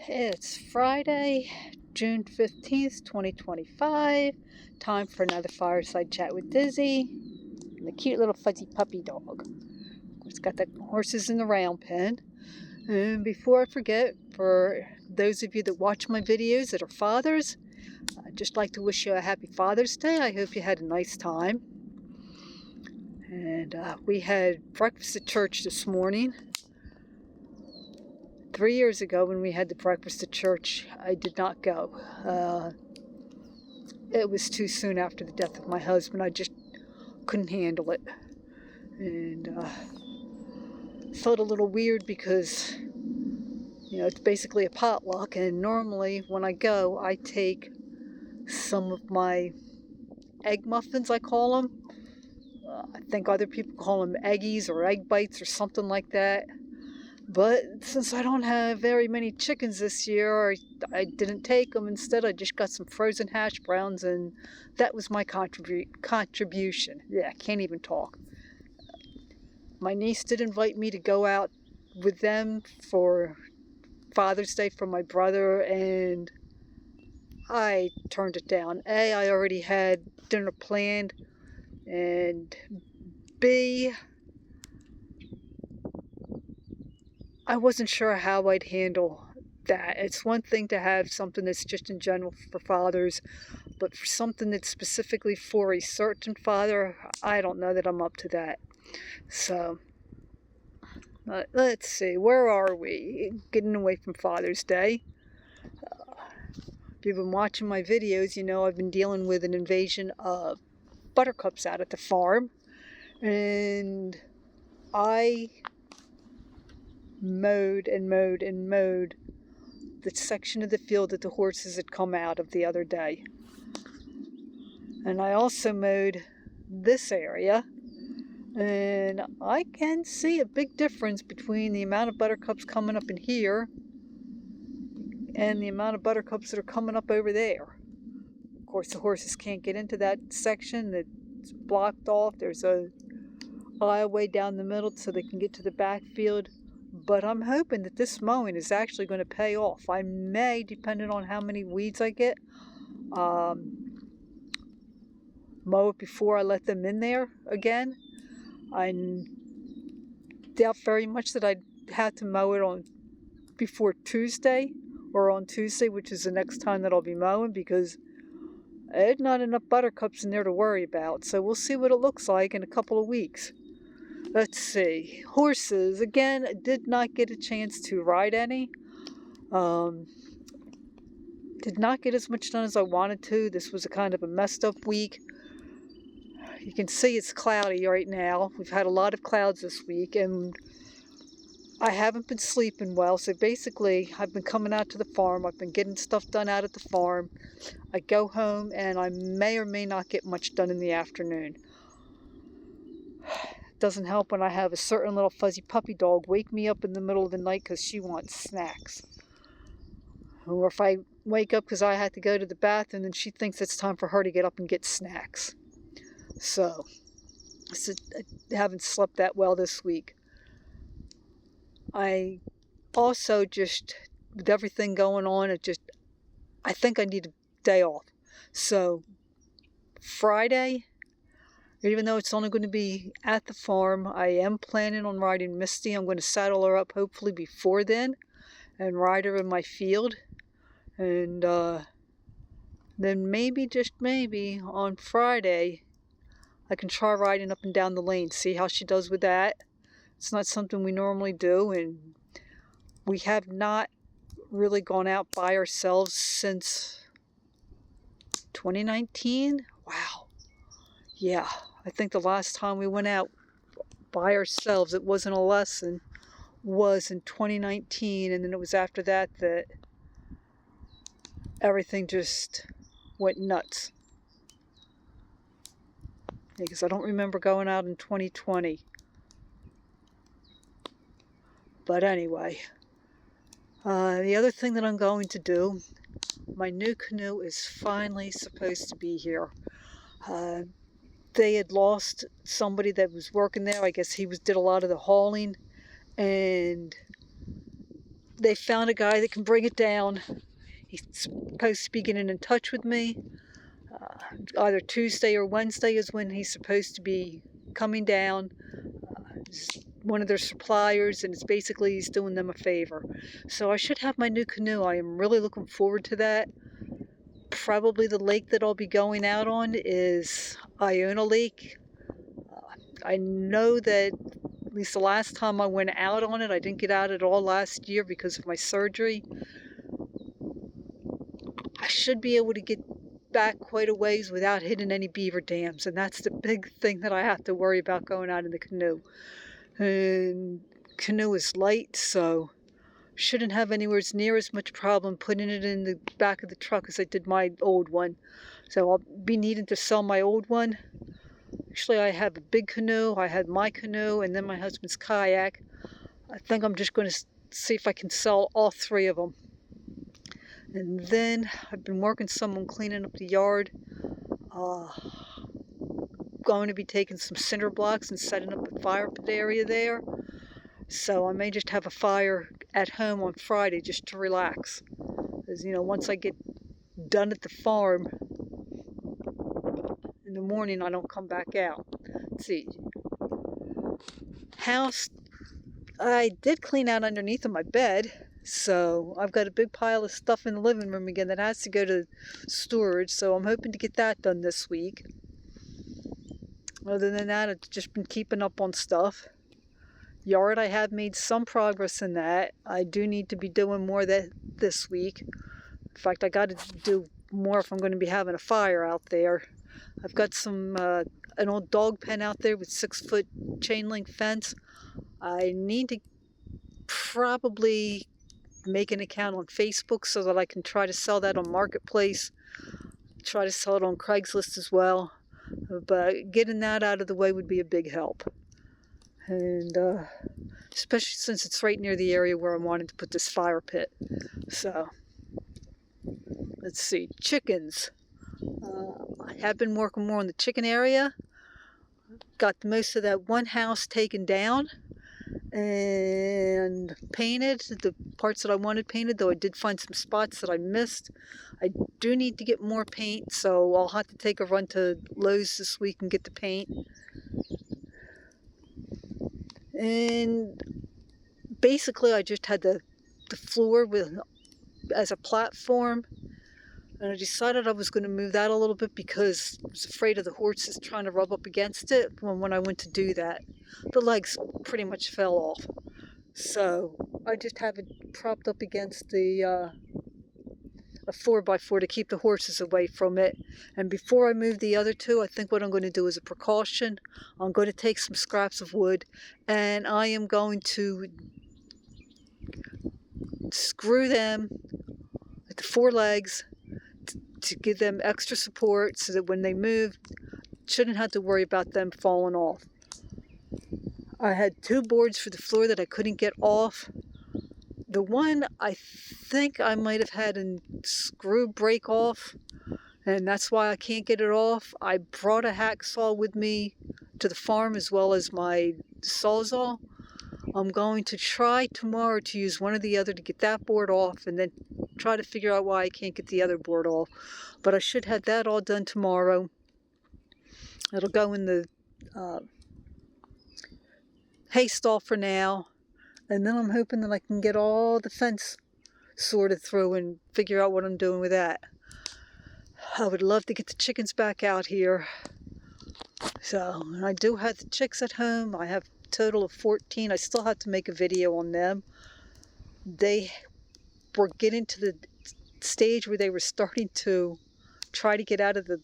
It's Friday, June 15th, 2025. Time for another Fireside Chat with Dizzy and the cute little fuzzy puppy dog. It's got the horses in the round pen. And before I forget, for those of you that watch my videos that are fathers, I'd just like to wish you a happy Father's Day. I hope you had a nice time. And we had breakfast at church this morning. 3 years ago when we had the breakfast at church, I did not go. It was too soon after the death of my husband. I just couldn't handle it. And felt a little weird because, it's basically a potluck. And normally when I go, I take some of my egg muffins, I call them. I think other people call them eggies or egg bites or something like that. But since I don't have very many chickens this year, I didn't take them. Instead, I just got some frozen hash browns, and that was my contribution. Yeah, I can't even talk. My niece did invite me to go out with them for Father's Day for my brother, and I turned it down. A, I already had dinner planned, and B, I wasn't sure how I'd handle that. It's one thing to have something that's just in general for fathers, but for something that's specifically for a certain father, I don't know that I'm up to that. So, let's see, where are we? Getting away from Father's Day. If you've been watching my videos, you know I've been dealing with an invasion of buttercups out at the farm, and I mowed the section of the field that the horses had come out of the other day. And I also mowed this area, and I can see a big difference between the amount of buttercups coming up in here and the amount of buttercups that are coming up over there. Of course, the horses can't get into that section that's blocked off. There's a aisleway down the middle so they can get to the backfield. But I'm hoping that this mowing is actually going to pay off. I may, depending on how many weeds I get, mow it before I let them in there again. I doubt very much that I'd have to mow it before Tuesday, or on Tuesday, which is the next time that I'll be mowing, because there's not enough buttercups in there to worry about. So we'll see what it looks like in a couple of weeks. Let's see. Horses. Again, I did not get a chance to ride any. Did not get as much done as I wanted to. This was a kind of a messed up week. You can see it's cloudy right now. We've had a lot of clouds this week, and I haven't been sleeping well. So basically, I've been coming out to the farm. I've been getting stuff done out at the farm. I go home, and I may or may not get much done in the afternoon. Doesn't help when I have a certain little fuzzy puppy dog wake me up in the middle of the night because she wants snacks. Or if I wake up because I had to go to the bathroom, then she thinks it's time for her to get up and get snacks. So I haven't slept that well this week. I also just, with everything going on, I think I need a day off. So Friday, even though it's only going to be at the farm, I am planning on riding Misty. I'm going to saddle her up hopefully before then and ride her in my field. And then maybe, just maybe, on Friday, I can try riding up and down the lane, see how she does with that. It's not something we normally do, and we have not really gone out by ourselves since 2019. Wow. Yeah, I think the last time we went out by ourselves, it wasn't a lesson, was in 2019, and then it was after that that everything just went nuts. Because I don't remember going out in 2020. But anyway, the other thing that I'm going to do, my new canoe is finally supposed to be here. They had lost somebody that was working there. I guess he did a lot of the hauling, and they found a guy that can bring it down. He's supposed to be getting in touch with me. Either Tuesday or Wednesday is when he's supposed to be coming down. One of their suppliers, and it's basically he's doing them a favor. So I should have my new canoe. I am really looking forward to that. Probably the lake that I'll be going out on is Iona Lake. I know that at least the last time I went out on it, I didn't get out at all last year because of my surgery. I should be able to get back quite a ways without hitting any beaver dams, and that's the big thing that I have to worry about going out in the canoe. And canoe is light, so shouldn't have anywhere near as much problem putting it in the back of the truck as I did my old one. So I'll be needing to sell my old one. Actually, I have a big canoe, I had my canoe, and then my husband's kayak. I think I'm just going to see if I can sell all three of them. And then I've been working some on cleaning up the yard. Going to be taking some cinder blocks and setting up a fire pit area there. So I may just have a fire at home on Friday just to relax. Because, you know, once I get done at the farm in the morning, I don't come back out. Let's see. House, I did clean out underneath of my bed. So I've got a big pile of stuff in the living room again that has to go to storage. So I'm hoping to get that done this week. Other than that, I've just been keeping up on stuff. Yard, I have made some progress in that. I do need to be doing more this week. In fact, I got to do more if I'm going to be having a fire out there. I've got some an old dog pen out there with 6-foot chain link fence. I need to probably make an account on Facebook so that I can try to sell that on Marketplace. Try to sell it on Craigslist as well. But getting that out of the way would be a big help. And especially since it's right near the area where I wanted to put this fire pit. So, let's see, chickens. I have been working more on the chicken area. Got most of that one house taken down and painted, the parts that I wanted painted, though I did find some spots that I missed. I do need to get more paint, so I'll have to take a run to Lowe's this week and get the paint. And basically I just had the floor as a platform, and I decided I was going to move that a little bit because I was afraid of the horses trying to rub up against it when I went to do that. The legs pretty much fell off. So I just have it propped up against a 4x4 to keep the horses away from it. And before I move the other two, I think what I'm going to do as a precaution, I'm going to take some scraps of wood and I am going to screw them at the 4 legs to give them extra support so that when they move, shouldn't have to worry about them falling off. I had 2 boards for the floor that I couldn't get off. The one I think I might have had a screw break off, and that's why I can't get it off. I brought a hacksaw with me to the farm as well as my sawzall. I'm going to try tomorrow to use one or the other to get that board off and then try to figure out why I can't get the other board off. But I should have that all done tomorrow. It'll go in the hay stall for now. And then I'm hoping that I can get all the fence sorted through and figure out what I'm doing with that. I would love to get the chickens back out here. So, I do have the chicks at home. I have a total of 14. I still have to make a video on them. They were getting to the stage where they were starting to try to get out of the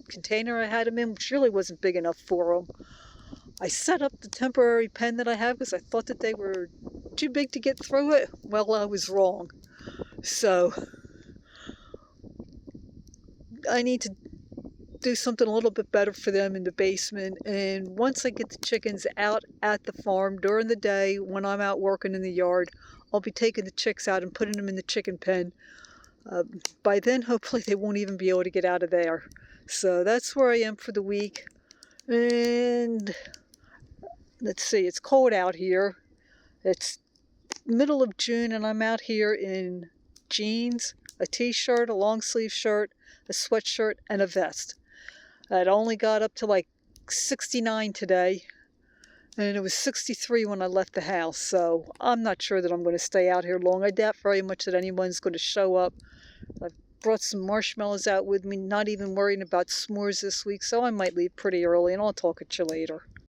container I had them in, which really wasn't big enough for them. I set up the temporary pen that I have because I thought that they were too big to get through it. Well, I was wrong. So I need to do something a little bit better for them in the basement. And once I get the chickens out at the farm during the day, when I'm out working in the yard, I'll be taking the chicks out and putting them in the chicken pen. By then, hopefully, they won't even be able to get out of there. So that's where I am for the week. And let's see, it's cold out here. It's middle of June and I'm out here in jeans, a t-shirt, a long sleeve shirt, a sweatshirt, and a vest. It only got up to like 69 today, and it was 63 when I left the house, so I'm not sure that I'm going to stay out here long. I doubt very much that anyone's going to show up. I've brought some marshmallows out with me, not even worrying about s'mores this week, so I might leave pretty early, and I'll talk at you later.